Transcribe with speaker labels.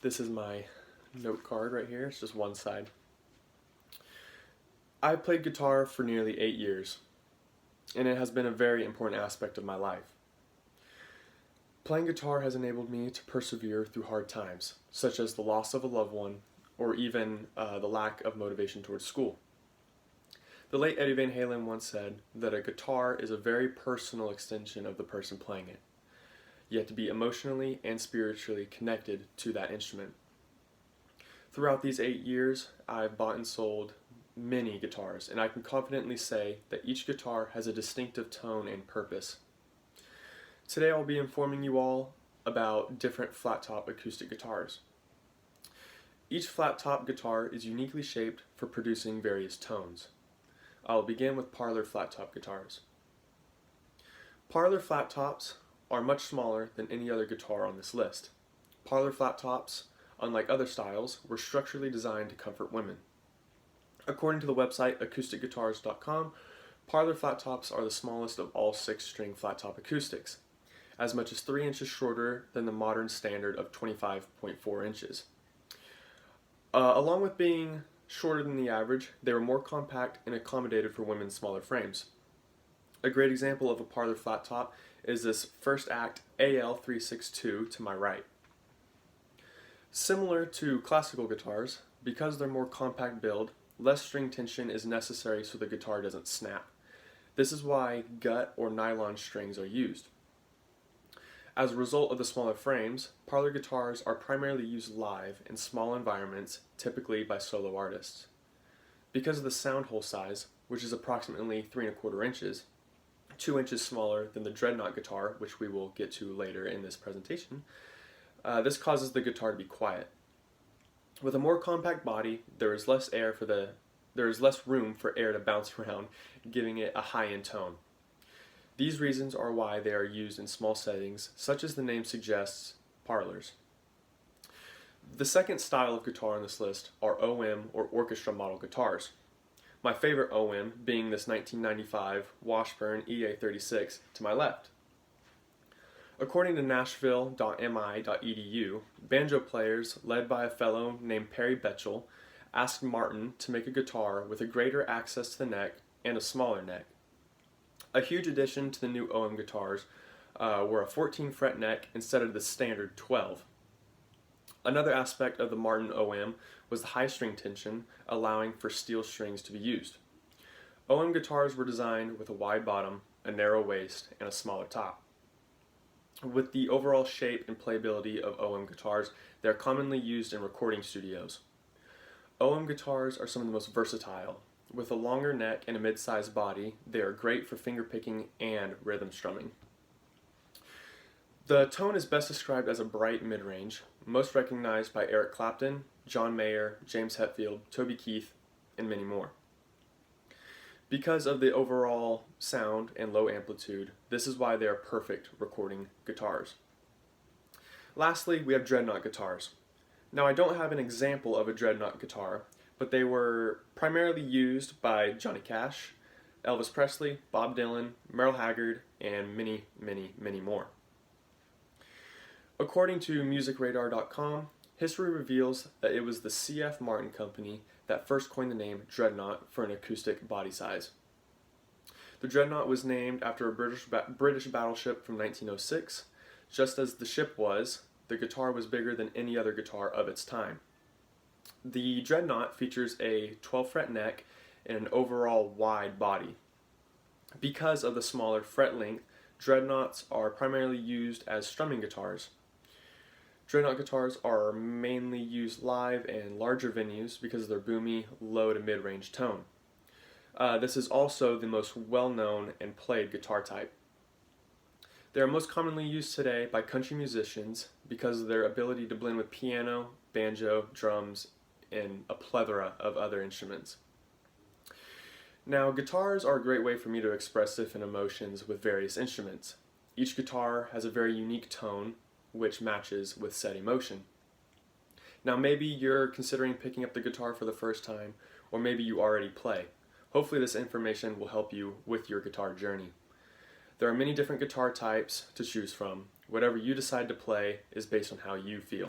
Speaker 1: This is my note card right here. It's just one side. I played guitar for nearly 8 years, and it has been a very important aspect of my life. Playing guitar has enabled me to persevere through hard times, such as the loss of a loved one, or even the lack of motivation towards school. The late Eddie Van Halen once said that a guitar is a very personal extension of the person playing it. You have to be emotionally and spiritually connected to that instrument. Throughout these 8 years, I've bought and sold many guitars, and I can confidently say that each guitar has a distinctive tone and purpose. Today I'll be informing you all about different flat-top acoustic guitars. Each flat-top guitar is uniquely shaped for producing various tones. I'll begin with parlor flat-top guitars. Parlor flat-tops are much smaller than any other guitar on this list. Parlor flat-tops, unlike other styles, were structurally designed to comfort women. According to the website acousticguitars.com, parlor flat-tops are the smallest of all 6-string flat-top acoustics, as much as 3 inches shorter than the modern standard of 25.4 inches. Along with being shorter than the average, they were more compact and accommodated for women's smaller frames. A great example of a parlor flat top is this First Act AL362 to my right. Similar to classical guitars, because they're more compact build, less string tension is necessary so the guitar doesn't snap. This is why gut or nylon strings are used. As a result of the smaller frames, parlor guitars are primarily used live in small environments, typically by solo artists. Because of the sound hole size, which is approximately 3¼ inches, 2 inches smaller than the dreadnought guitar, which we will get to later in this presentation, this causes the guitar to be quiet. With a more compact body, there is less room for air to bounce around, giving it a high-end tone. These reasons are why they are used in small settings, such as the name suggests, parlors. The second style of guitar on this list are OM or orchestra model guitars. My favorite OM being this 1995 Washburn EA36 to my left. According to nashville.mi.edu, banjo players, led by a fellow named Perry Betchel, asked Martin to make a guitar with a greater access to the neck and a smaller neck. A huge addition to the new OM guitars were a 14-fret neck instead of the standard 12. Another aspect of the Martin OM was the high string tension, allowing for steel strings to be used. OM guitars were designed with a wide bottom, a narrow waist, and a smaller top. With the overall shape and playability of OM guitars, they are commonly used in recording studios. OM guitars are some of the most versatile. With a longer neck and a mid-sized body, they are great for fingerpicking and rhythm strumming. The tone is best described as a bright mid-range, most recognized by Eric Clapton, John Mayer, James Hetfield, Toby Keith, and many more. Because of the overall sound and low amplitude, this is why they are perfect recording guitars. Lastly, we have dreadnought guitars. Now, I don't have an example of a dreadnought guitar, but they were primarily used by Johnny Cash, Elvis Presley, Bob Dylan, Merle Haggard, and many, many, many more. According to musicradar.com, history reveals that it was the C.F. Martin Company that first coined the name dreadnought for an acoustic body size. The dreadnought was named after a British battleship from 1906. Just as the ship was, the guitar was bigger than any other guitar of its time. The dreadnought features a 12-fret neck and an overall wide body. Because of the smaller fret length, dreadnoughts are primarily used as strumming guitars. Dreadnought guitars are mainly used live in larger venues because of their boomy, low to mid-range tone. This is also the most well-known and played guitar type. They are most commonly used today by country musicians because of their ability to blend with piano, banjo, drums, and a plethora of other instruments. Now, guitars are a great way for me to express different emotions with various instruments. Each guitar has a very unique tone, which matches with said emotion. Now, maybe you're considering picking up the guitar for the first time, or maybe you already play. Hopefully this information will help you with your guitar journey. There are many different guitar types to choose from. Whatever you decide to play is based on how you feel.